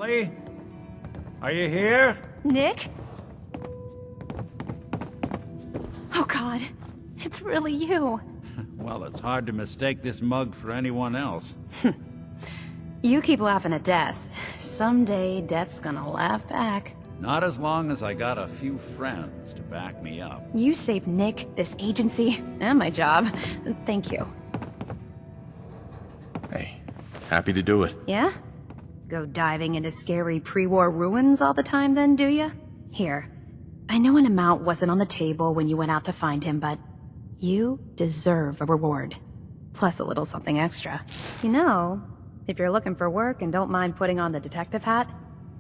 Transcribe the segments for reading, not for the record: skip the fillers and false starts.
Ellie? Are you here? Nick? Oh God, it's really you. Well, it's hard to mistake this mug for anyone else. You keep laughing at death. Someday, death's gonna laugh back. Not as long as I got a few friends to back me up. You saved Nick, this agency, and my job. Thank you. Hey, happy to do it. Yeah? Go diving into scary pre-war ruins all the time then, do ya? Here. I know an amount wasn't on the table when you went out to find him, but you deserve a reward. Plus a little something extra. You know, if you're looking for work and don't mind putting on the detective hat,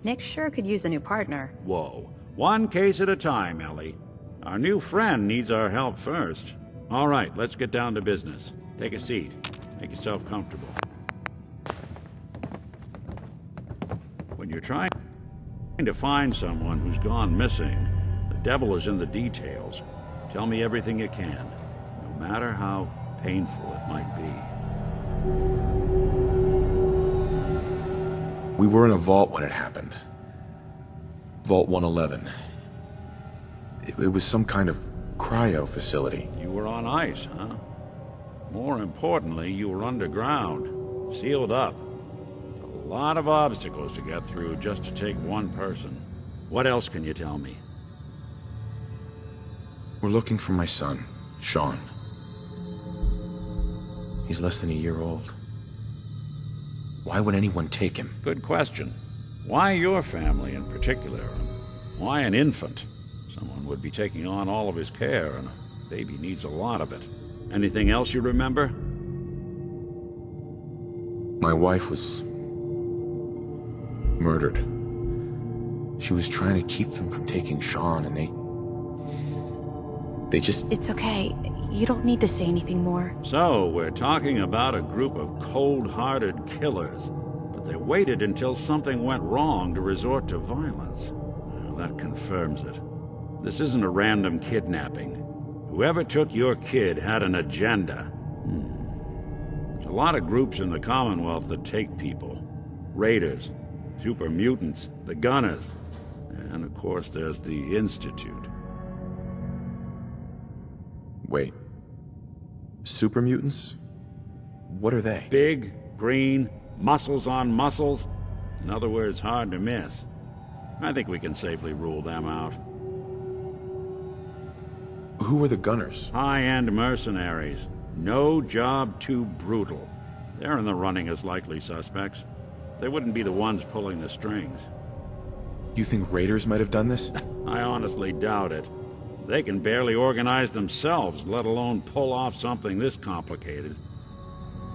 Nick sure could use a new partner. Whoa. One case at a time, Ellie. Our new friend needs our help first. All right, let's get down to business. Take a seat. Make yourself comfortable. When you're trying to find someone who's gone missing, the devil is in the details. Tell me everything you can, no matter how painful it might be. We were in a vault when it happened. Vault 111. It was some kind of cryo facility. You were on ice, huh? More importantly, you were underground, sealed up. It's a lot of obstacles to get through just to take one person. What else can you tell me? We're looking for my son, Sean. He's less than a year old. Why would anyone take him? Good question. Why your family in particular? Why an infant? Someone would be taking on all of his care, and a baby needs a lot of it. Anything else you remember? My wife was murdered. She was trying to keep them from taking Sean, and they just... It's okay. You don't need to say anything more. So, we're talking about a group of cold-hearted killers, but they waited until something went wrong to resort to violence. Well, that confirms it. This isn't a random kidnapping. Whoever took your kid had an agenda. There's a lot of groups in the Commonwealth that take people. Raiders, super mutants, the Gunners, and of course there's the Institute. Wait. Super mutants? What are they? Big, green, muscles on muscles. In other words, hard to miss. I think we can safely rule them out. Who are the Gunners? High-end mercenaries. No job too brutal. They're in the running as likely suspects. They wouldn't be the ones pulling the strings. You think raiders might have done this? I honestly doubt it. They can barely organize themselves, let alone pull off something this complicated.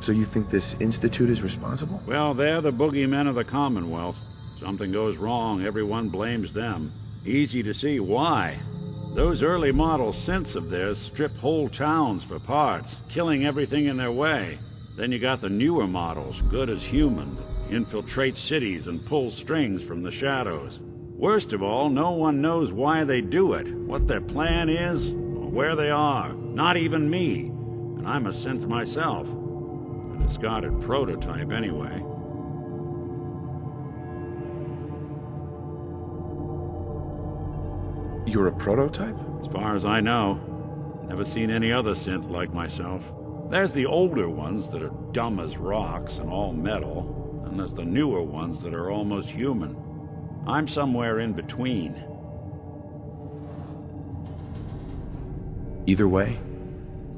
So you think this institute is responsible? Well, they're the boogeymen of the Commonwealth. Something goes wrong, everyone blames them. Easy to see why. Those early model synths of theirs strip whole towns for parts, killing everything in their way. Then you got the newer models, good as human, that infiltrate cities and pull strings from the shadows. Worst of all, no one knows why they do it, what their plan is, or where they are. Not even me. And I'm a synth myself. A discarded prototype, anyway. You're a prototype? As far as I know. Never seen any other synth like myself. There's the older ones that are dumb as rocks and all metal. And there's the newer ones that are almost human. I'm somewhere in between. Either way,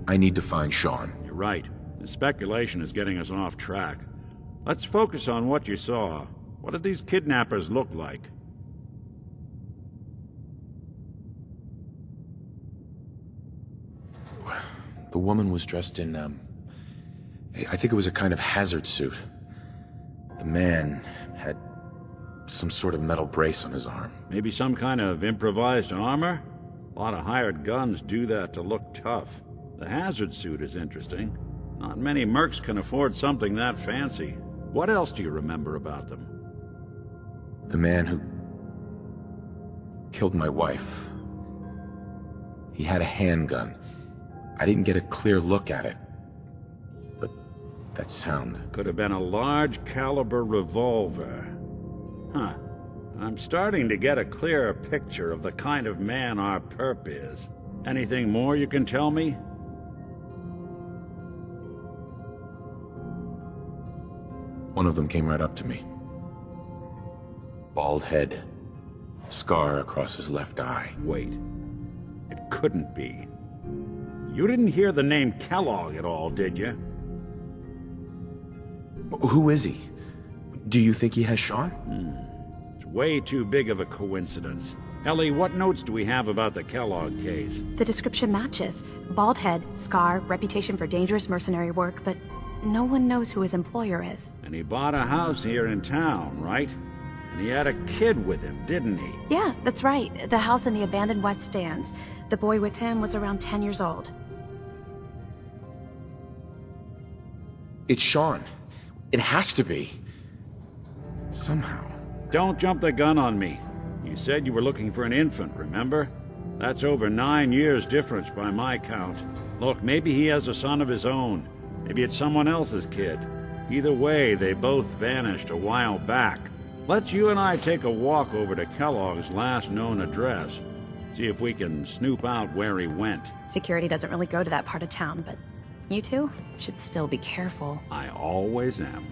I need to find Sean. You're right. The speculation is getting us off track. Let's focus on what you saw. What did these kidnappers look like? The woman was dressed in, I think it was a kind of hazard suit. The man had some sort of metal brace on his arm. Maybe some kind of improvised armor? A lot of hired guns do that to look tough. The hazard suit is interesting. Not many mercs can afford something that fancy. What else do you remember about them? The man who killed my wife. He had a handgun. I didn't get a clear look at it, but that sound. Could have been a large caliber revolver. Huh. I'm starting to get a clearer picture of the kind of man our perp is. Anything more you can tell me? One of them came right up to me. Bald head. Scar across his left eye. Wait. It couldn't be. You didn't hear the name Kellogg at all, did you? Who is he? Do you think he has Sean? It's way too big of a coincidence. Ellie, what notes do we have about the Kellogg case? The description matches. Bald head, scar, reputation for dangerous mercenary work, but no one knows who his employer is. And he bought a house here in town, right? And he had a kid with him, didn't he? Yeah, that's right. The house in the abandoned West Stands. The boy with him was around 10 years old. It's Sean. It has to be. Somehow. Don't jump the gun on me. You said you were looking for an infant, remember? That's over 9 years difference by my count. Look, maybe he has a son of his own. Maybe it's someone else's kid. Either way, they both vanished a while back. Let's you and I take a walk over to Kellogg's last known address. See if we can snoop out where he went. Security doesn't really go to that part of town, but you two should still be careful. I always am.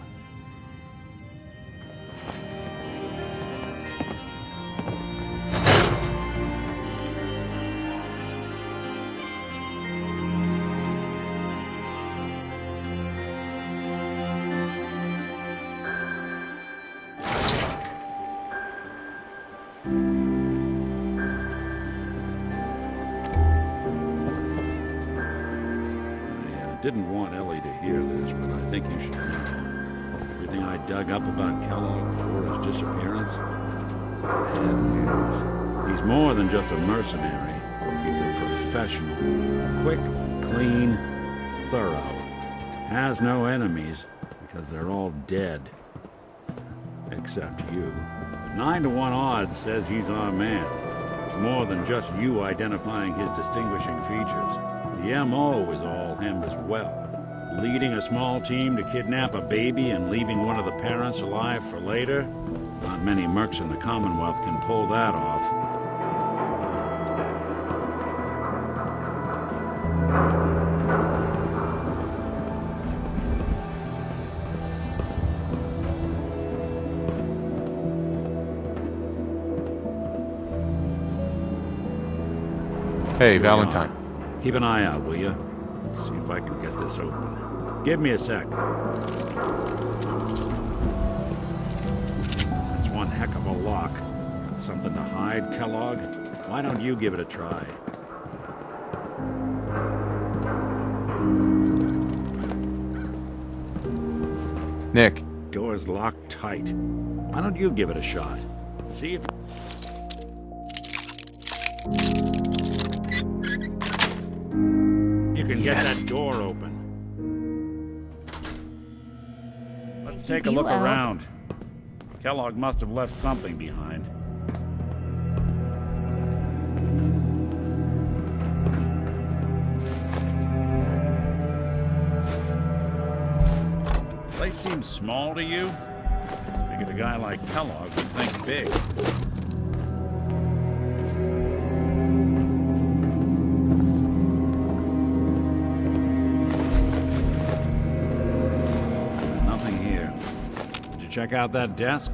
Didn't want Ellie to hear this, but I think you should know. Everything I dug up about Kellogg before his disappearance, bad news. He's more than just a mercenary. He's a professional. Quick, clean, thorough. Has no enemies, because they're all dead. Except you. 9 to 1 odds says he's our man. It's more than just you identifying his distinguishing features. The M.O. is all him as well. Leading a small team to kidnap a baby and leaving one of the parents alive for later? Not many mercs in the Commonwealth can pull that off. Hey, Valentine. Keep an eye out, will you? See if I can get this open. Give me a sec. That's one heck of a lock. Got something to hide, Kellogg? Why don't you give it a try? Nick. Door's locked tight. Why don't you give it a shot? See if... You can get that door open. Let's take a look around. Kellogg must have left something behind. Place seems small to you? Figured a guy like Kellogg would think big. Check out that desk?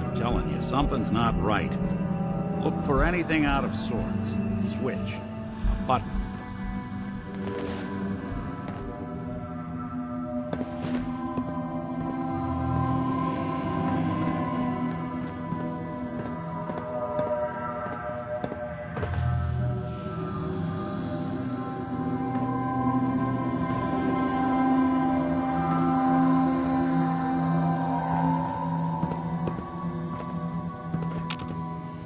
I'm telling you, something's not right. Look for anything out of sorts. Switch. A button.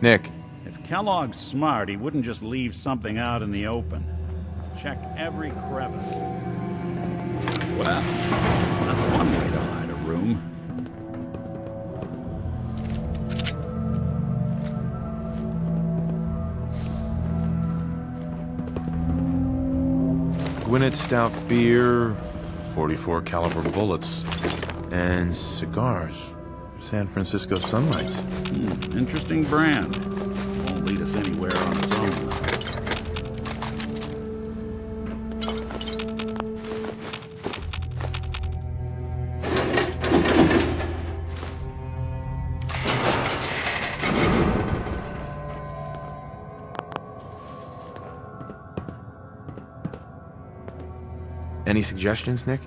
Nick. If Kellogg's smart, he wouldn't just leave something out in the open. Check every crevice. Well, that's one way to hide a room. Gwinnett Stout beer, 44 caliber bullets, and cigars. San Francisco Sunlights. Interesting brand. Won't lead us anywhere on its own, though. Any suggestions, Nick?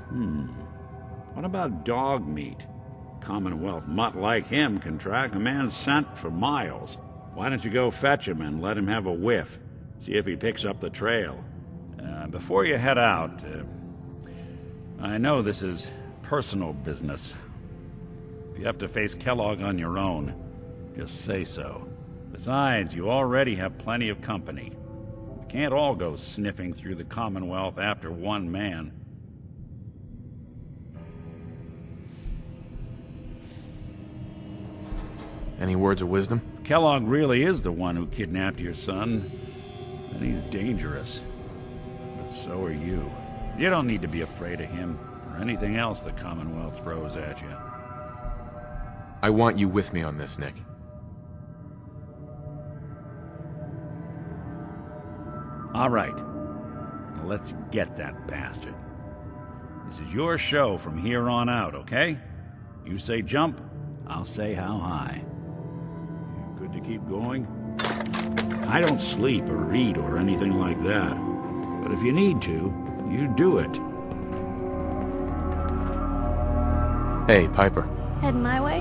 What about dog meat? Commonwealth mutt like him can track a man's scent for miles. Why don't you go fetch him and let him have a whiff? See if he picks up the trail. Before you head out, I know this is personal business. If you have to face Kellogg on your own, just say so. Besides, you already have plenty of company. We can't all go sniffing through the Commonwealth after one man. Any words of wisdom? Kellogg really is the one who kidnapped your son, and he's dangerous. But so are you. You don't need to be afraid of him, or anything else the Commonwealth throws at you. I want you with me on this, Nick. All right. Now let's get that bastard. This is your show from here on out, okay? You say jump, I'll say how high. You good to keep going? I don't sleep or eat or anything like that. But if you need to, you do it. Hey, Piper. Heading my way?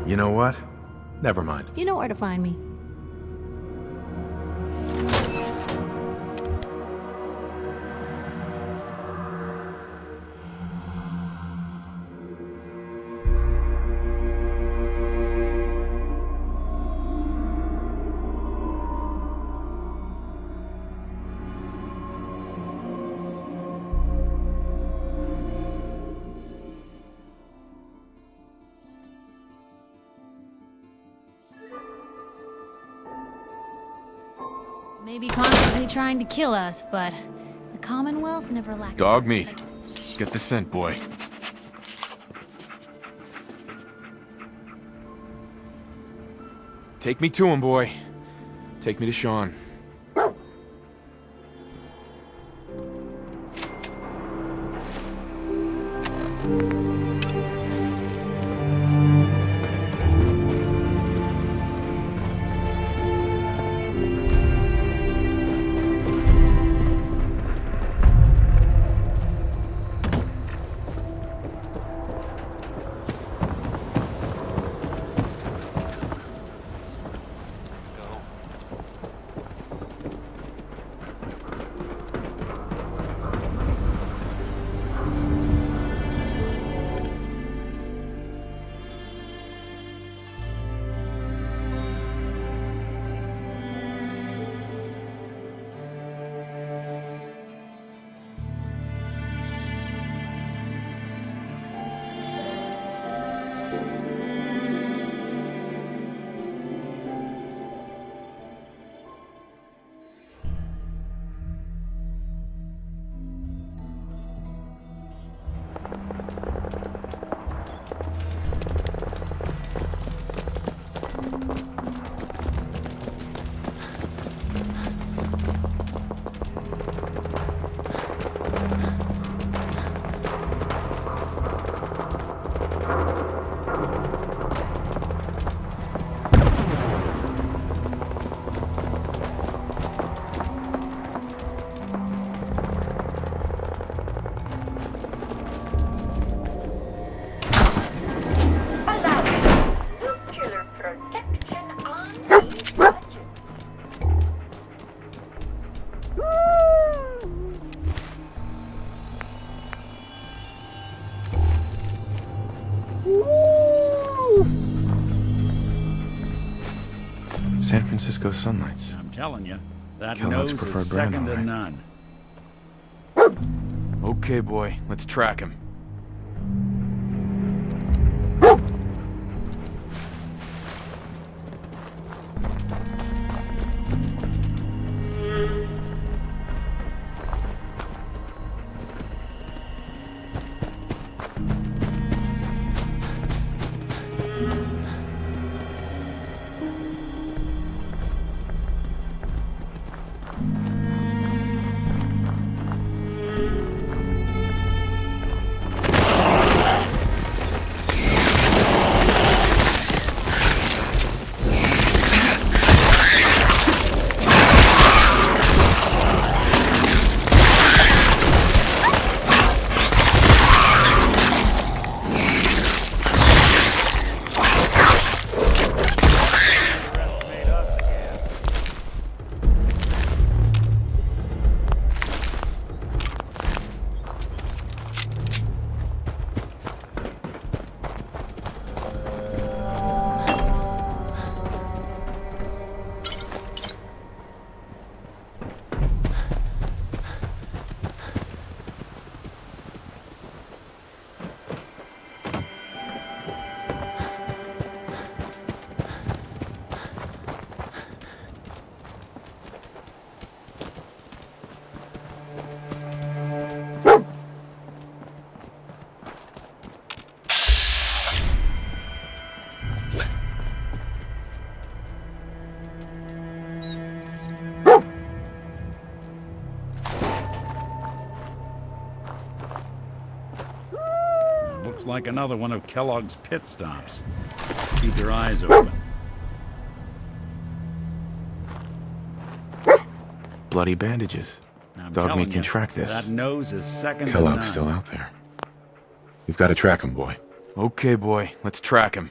You know what? Never mind. You know where to find me. Maybe constantly trying to kill us, but the Commonwealth never lacks... Dog meat. Get the scent, boy. Take me to him, boy. Take me to Sean. San Francisco Sunlights. I'm telling you, that Kellogg's nose preferred is brand, second to all right. none. Okay, boy. Let's track him. Looks like another one of Kellogg's pit stops. Keep your eyes open. Bloody bandages. I'm Dog telling meat can you, track this. That nose is second to Kellogg's none. still out there. You've got to track him, boy. Okay, boy. Let's track him.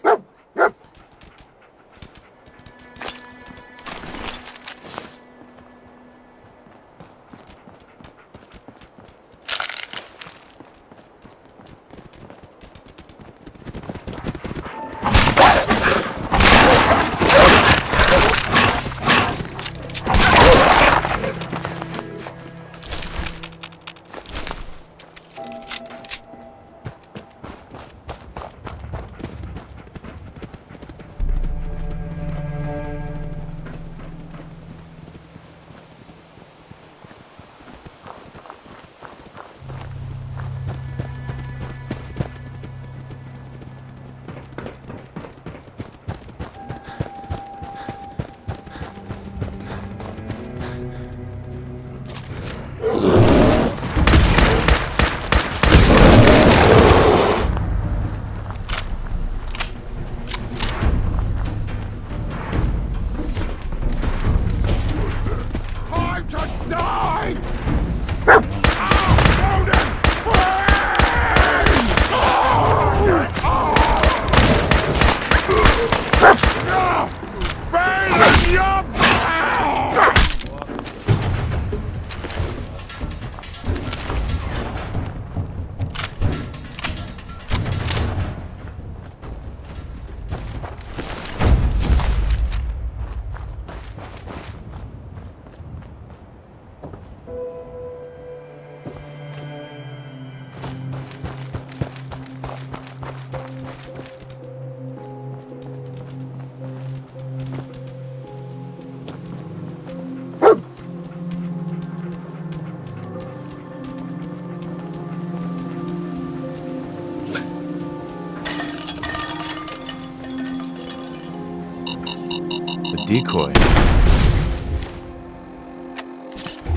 Decoy.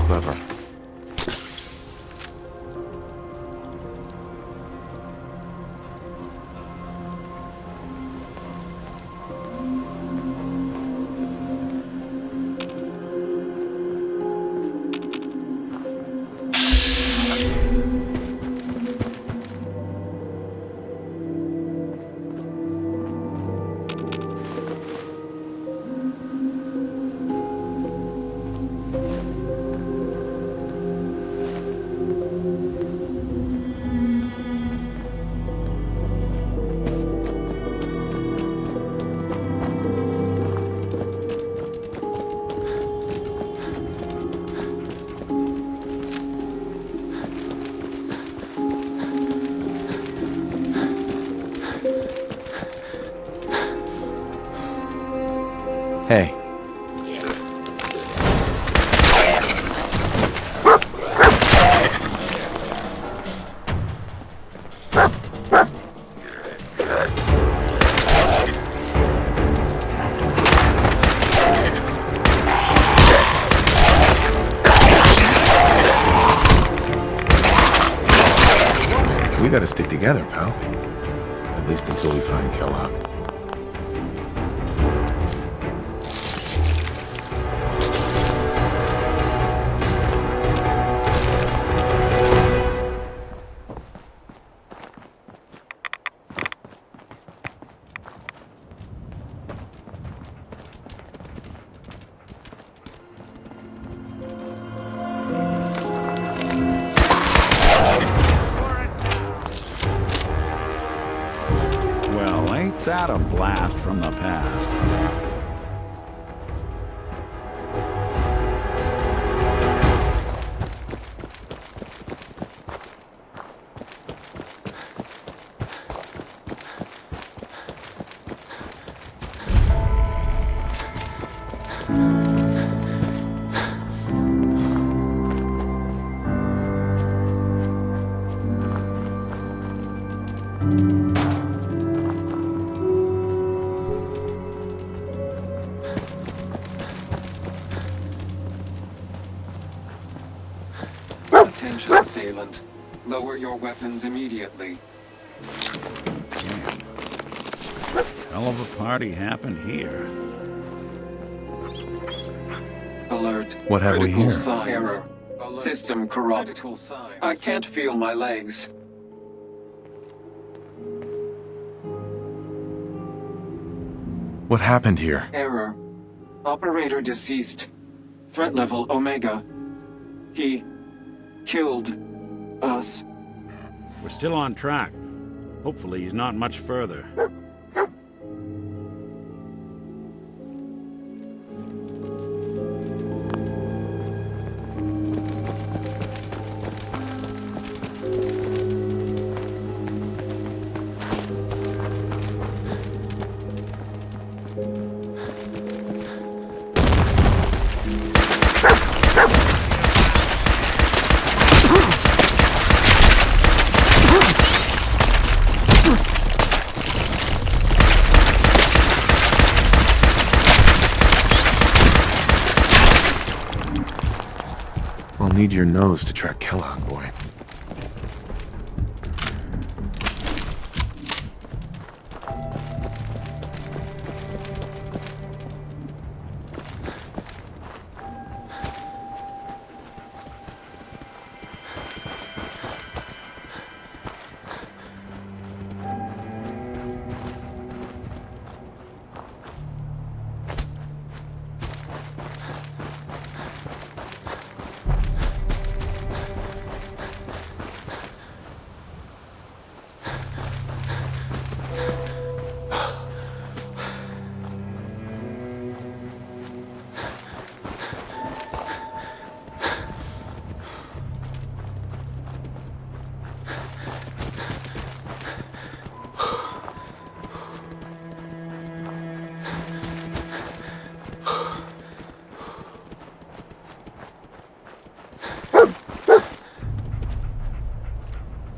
Clever. Hey, gotta stick together, pal. At least until we find Kellogg. Well, ain't that a blast from the past? Attention, assailant. Lower your weapons immediately. Hell of a party happened here. Alert. What have we Critical here? signs. Error. System corrupt. I can't feel my legs. What happened here? Error. Operator deceased. Threat level Omega. He killed us. We're still on track. Hopefully he's not much further. I'll need your nose to track Kellogg, boy.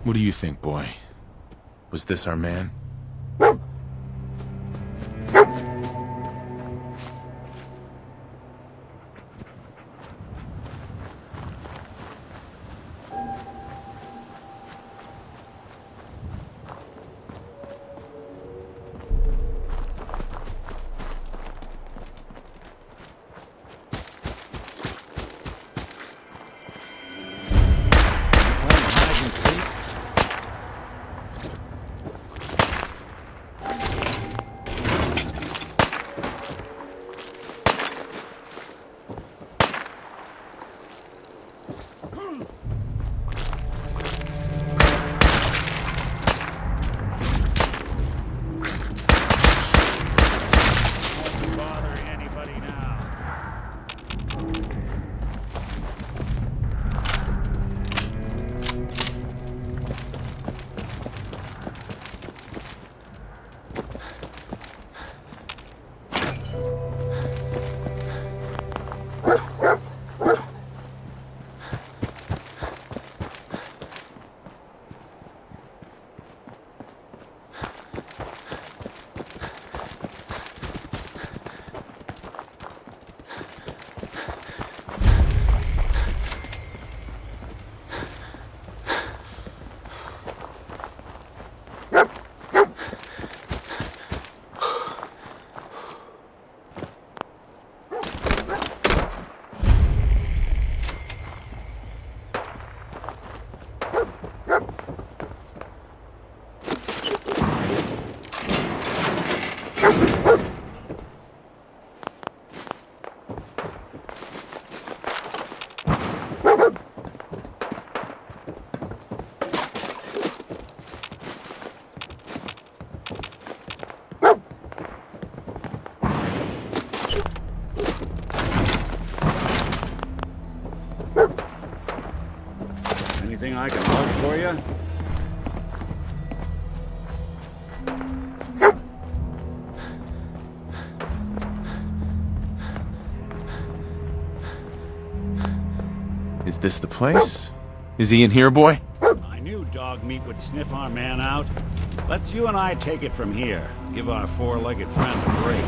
What do you think, boy? Was this our man? Anything I can help for you? Is this the place? Is he in here, boy? I knew dog meat would sniff our man out. Let's you and I take it from here. Give our four-legged friend a break.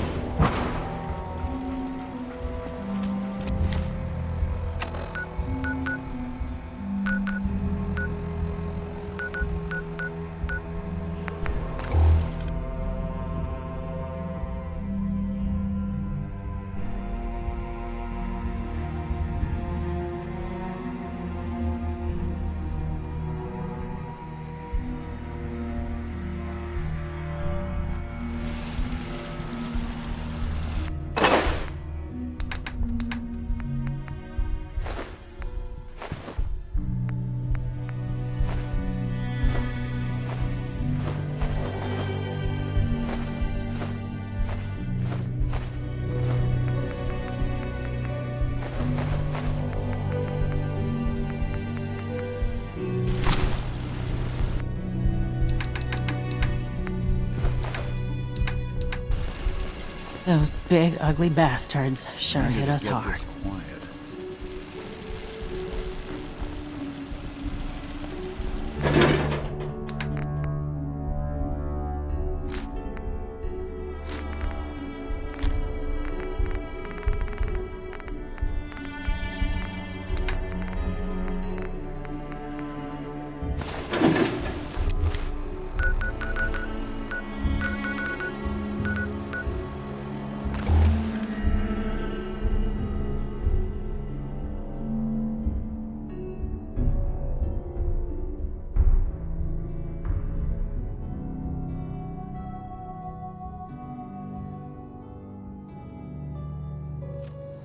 Those big, ugly bastards sure Time to hit us get hard. this quiet.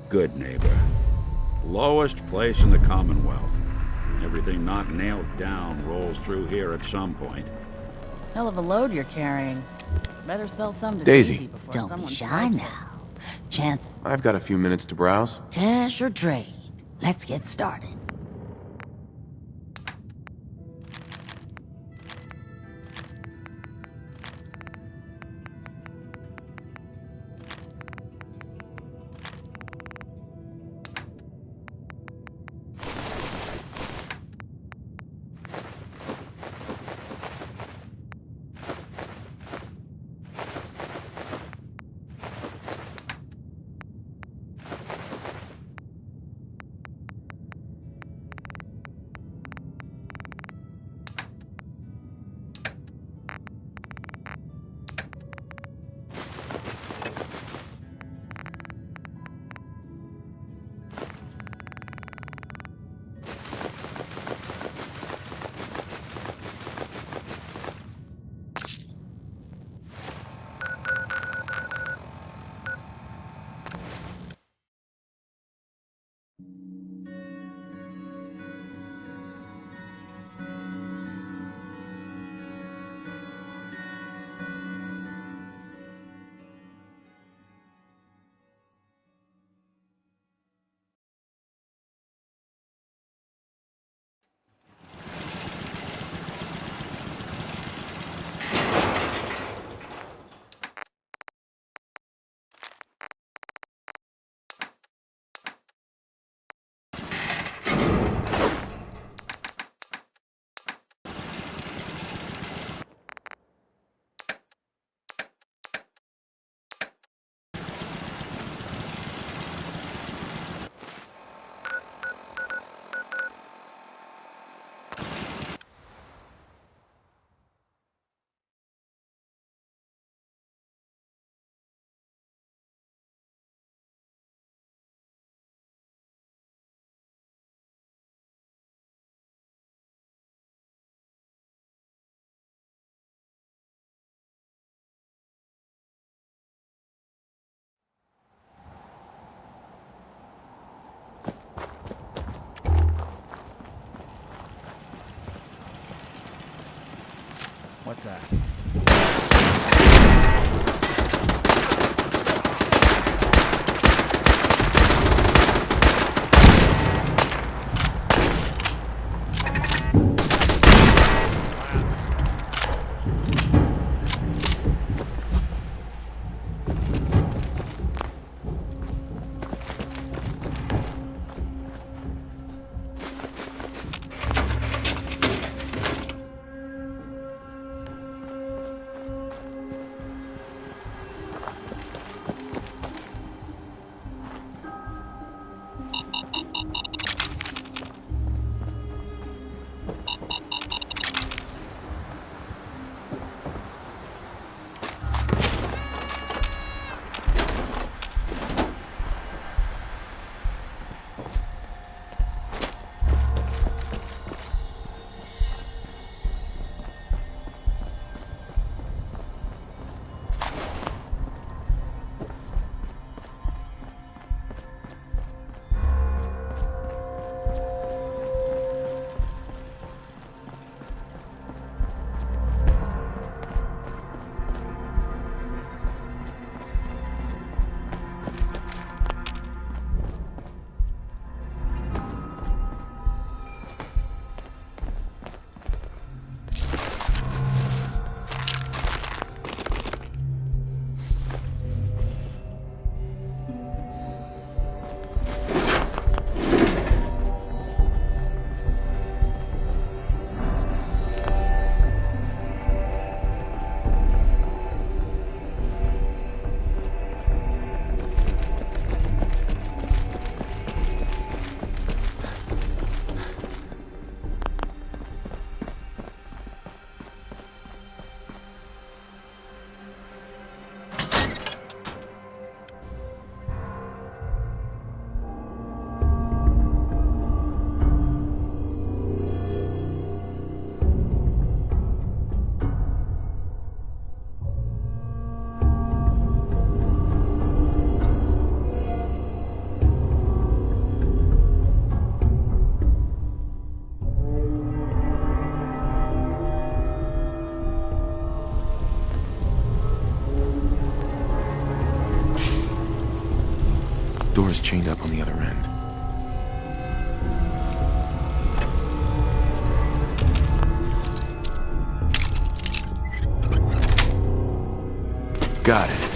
Good neighbor. Lowest place in the Commonwealth. Everything not nailed down rolls through here at some point. Hell of a load you're carrying. Better sell some to Daisy. Daisy before Don't someone be shy swipes it. now. Chance, I've got a few minutes to browse. cash or trade. Let's get started. What's that? chained up on the other end. Got it.